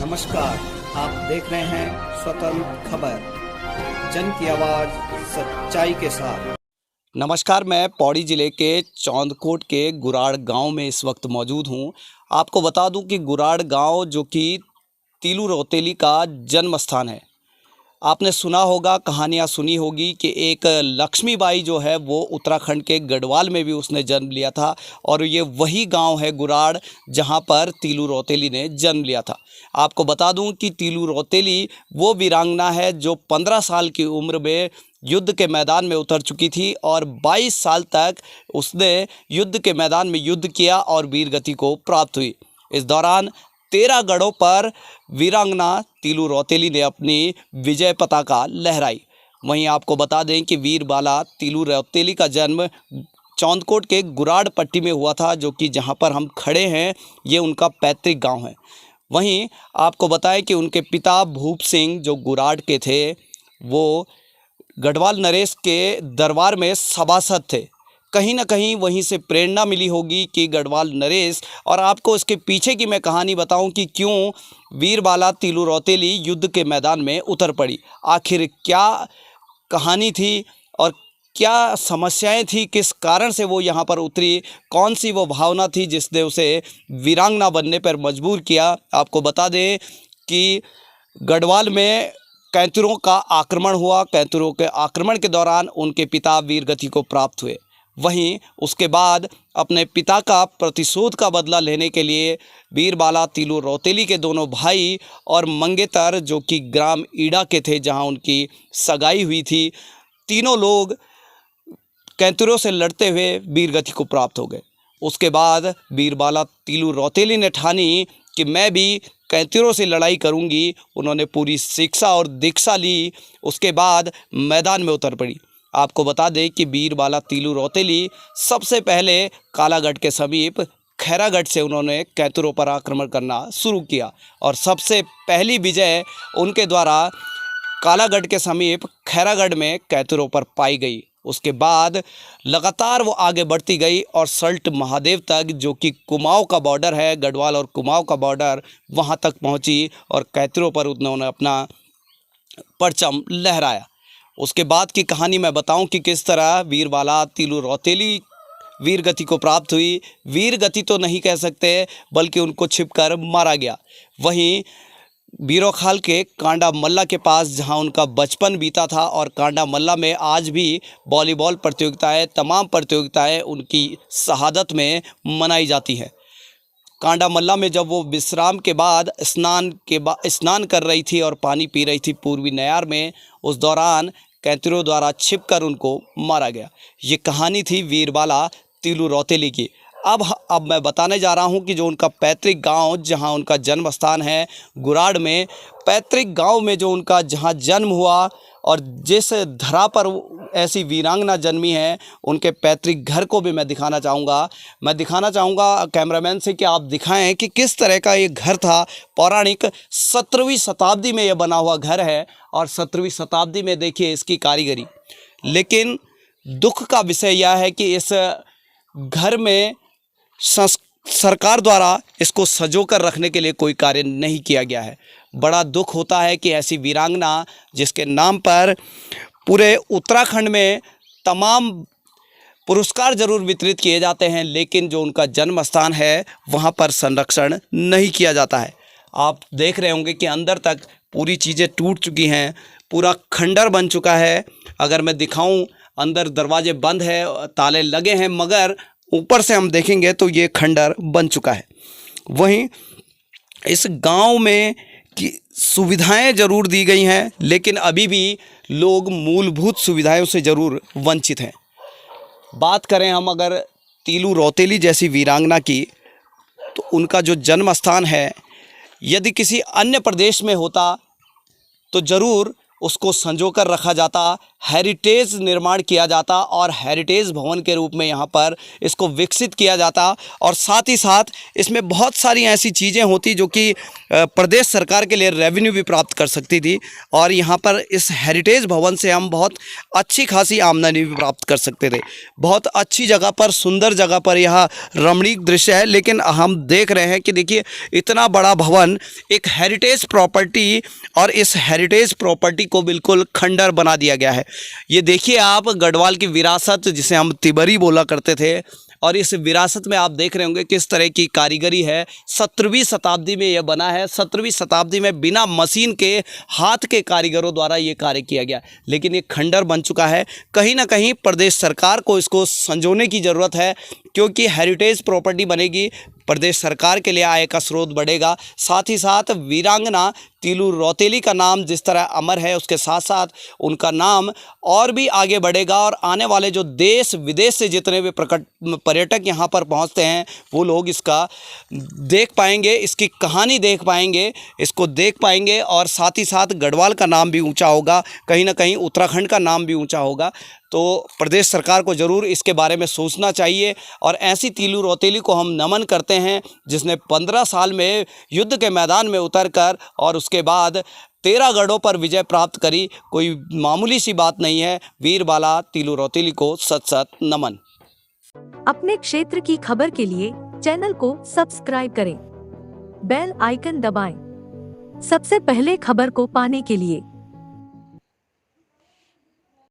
नमस्कार, आप देख रहे हैं स्वतंत्र खबर, जन की आवाज़ सच्चाई के साथ। नमस्कार, मैं पौड़ी ज़िले के चौंदकोट के गुराड़ गांव में इस वक्त मौजूद हूं। आपको बता दूं कि गुराड़ गांव जो कि तीलू रौतेली का जन्म स्थान है। आपने सुना होगा, कहानियाँ सुनी होगी कि एक लक्ष्मीबाई जो है वो उत्तराखंड के गढ़वाल में भी उसने जन्म लिया था और ये वही गांव है गुराड़ जहां पर तीलू रौतेली ने जन्म लिया था। आपको बता दूं कि तीलू रौतेली वो वीरांगना है जो 15 साल की उम्र में युद्ध के मैदान में उतर चुकी थी और 22 साल तक उसने युद्ध के मैदान में युद्ध किया और वीरगति को प्राप्त हुई। इस दौरान 13 गढ़ों पर वीरांगना तीलू रौतेली ने अपनी विजय पताका लहराई। वहीं आपको बता दें कि वीरबाला तीलू रौतेली का जन्म चौंदकोट के गुराड़ पट्टी में हुआ था, जो कि जहां पर हम खड़े हैं ये उनका पैतृक गांव है। वहीं आपको बताएं कि उनके पिता भूप सिंह जो गुराड़ के थे वो गढ़वाल नरेश के दरबार में सभासद थे। कहीं ना कहीं वहीं से प्रेरणा मिली होगी कि गढ़वाल नरेश, और आपको इसके पीछे की मैं कहानी बताऊं कि क्यों वीरबाला तीलू रौतेली युद्ध के मैदान में उतर पड़ी। आखिर क्या कहानी थी और क्या समस्याएं थी, किस कारण से वो यहाँ पर उतरी, कौन सी वो भावना थी जिसने उसे वीरांगना बनने पर मजबूर किया। आपको बता दें कि गढ़वाल में कैंतुरों का आक्रमण हुआ। कैंतुरों के आक्रमण के दौरान उनके पिता वीरगति को प्राप्त हुए। वहीं उसके बाद अपने पिता का प्रतिशोध का बदला लेने के लिए वीरबाला तीलू रौतेली के दोनों भाई और मंगेतर जो कि ग्राम ईड़ा के थे जहां उनकी सगाई हुई थी, तीनों लोग कैंतुरों से लड़ते हुए वीरगति को प्राप्त हो गए। उसके बाद वीरबाला तीलू रौतेली ने ठानी कि मैं भी कैंतुरों से लड़ाई करूंगी। उन्होंने पूरी शिक्षा और दीक्षा ली। उसके बाद मैदान में उतर पड़ी। आपको बता दें कि वीरबाला तीलू रौतेली सबसे पहले कालागढ़ के समीप खैरागढ़ से उन्होंने कैंतुरों पर आक्रमण करना शुरू किया और सबसे पहली विजय उनके द्वारा कालागढ़ के समीप खैरागढ़ में कैंतुरों पर पाई गई। उसके बाद लगातार वो आगे बढ़ती गई और सल्ट महादेव तक, जो कि कुमाऊं का बॉर्डर है, गढ़वाल और कुमाऊं का बॉर्डर, वहाँ तक पहुँची और कैंतुरों पर उन्होंने अपना परचम लहराया। उसके बाद की कहानी मैं बताऊं कि किस तरह वीरबाला तीलू रौतेली वीरगति को प्राप्त हुई। वीरगति तो नहीं कह सकते बल्कि उनको छिपकर मारा गया। वहीं बीरोखाल के कांडा मल्ला के पास जहां उनका बचपन बीता था, और कांडा मल्ला में आज भी वॉलीबॉल प्रतियोगिताएं, तमाम प्रतियोगिताएं उनकी शहादत में मनाई जाती हैं। कांडा मल्ला में जब वो विश्राम के बाद स्नान कर रही थी और पानी पी रही थी पूर्वी नयार में, उस दौरान कैंतुरों द्वारा छिपकर उनको मारा गया। ये कहानी थी वीरबाला तीलू रौतेली की। अब मैं बताने जा रहा हूं कि जो उनका पैतृक गांव, जहां उनका जन्म स्थान है गुराड़ में, पैतृक गांव में जो उनका जहां जन्म हुआ और जिस धरा पर ऐसी वीरांगना जन्मी है, उनके पैतृक घर को भी मैं दिखाना चाहूँगा कैमरामैन से कि आप दिखाएं कि किस तरह का ये घर था। पौराणिक 17वीं शताब्दी में ये बना हुआ घर है और 17वीं शताब्दी में देखिए इसकी कारीगरी। लेकिन दुख का विषय यह है कि इस घर में सरकार द्वारा इसको संजोकर रखने के लिए कोई कार्य नहीं किया गया है। बड़ा दुख होता है कि ऐसी वीरांगना जिसके नाम पर पूरे उत्तराखंड में तमाम पुरस्कार जरूर वितरित किए जाते हैं, लेकिन जो उनका जन्म स्थान है वहाँ पर संरक्षण नहीं किया जाता है। आप देख रहे होंगे कि अंदर तक पूरी चीज़ें टूट चुकी हैं, पूरा खंडर बन चुका है। अगर मैं दिखाऊं, अंदर दरवाजे बंद है, ताले लगे हैं, मगर ऊपर से हम देखेंगे तो ये खंडर बन चुका है। वहीं इस गांव में की सुविधाएं ज़रूर दी गई हैं, लेकिन अभी भी लोग मूलभूत सुविधाओं से ज़रूर वंचित हैं। बात करें हम अगर तीलू रौतेली जैसी वीरांगना की, तो उनका जो जन्म स्थान है, यदि किसी अन्य प्रदेश में होता तो ज़रूर उसको संजोकर रखा जाता, हेरिटेज निर्माण किया जाता और हेरिटेज भवन के रूप में यहाँ पर इसको विकसित किया जाता। और साथ ही साथ इसमें बहुत सारी ऐसी चीज़ें होती जो कि प्रदेश सरकार के लिए रेवेन्यू भी प्राप्त कर सकती थी, और यहाँ पर इस हेरिटेज भवन से हम बहुत अच्छी खासी आमदनी भी प्राप्त कर सकते थे। बहुत अच्छी जगह पर, सुंदर जगह पर यह रमणीक दृश्य है। लेकिन हम देख रहे हैं कि देखिए इतना बड़ा भवन, एक हेरिटेज प्रॉपर्टी, और इस हेरिटेज प्रॉपर्टी को बिल्कुल खंडर बना दिया गया है। ये देखिए आप, गढ़वाल की विरासत जिसे हम तिबरी बोला करते थे, और इस विरासत में आप देख रहे होंगे किस तरह की कारीगरी है। 17वीं शताब्दी में यह बना है। 17वीं शताब्दी में बिना मशीन के, हाथ के कारीगरों द्वारा ये कार्य किया गया, लेकिन ये खंडर बन चुका है। कहीं ना कहीं प्रदेश सरकार को इसको संजोने की ज़रूरत है, क्योंकि हेरिटेज प्रॉपर्टी बनेगी, प्रदेश सरकार के लिए आय का स्रोत बढ़ेगा। साथ ही साथ वीरांगना तीलू रौतेली का नाम जिस तरह अमर है, उसके साथ साथ उनका नाम और भी आगे बढ़ेगा, और आने वाले जो देश विदेश से जितने भी पर्यटक यहाँ पर पहुँचते हैं वो लोग इसका देख पाएंगे, इसकी कहानी देख पाएंगे, इसको देख पाएंगे। और साथ ही साथ गढ़वाल का नाम भी ऊंचा होगा, कहीं ना कहीं उत्तराखंड का नाम भी ऊंचा होगा। तो प्रदेश सरकार को ज़रूर इसके बारे में सोचना चाहिए। और ऐसी तीलू रौतेली को हम नमन करते हैं, जिसने 15 साल में युद्ध के मैदान में उतरकर और उसके बाद 13 गढ़ों पर विजय प्राप्त करी। कोई मामूली सी बात नहीं है। वीर बाला तीलू रौतेली को सत सत नमन। अपने क्षेत्र की खबर के लिए चैनल को सब्सक्राइब करें, बेल आइकन दबाएं, सबसे पहले खबर को पाने के लिए।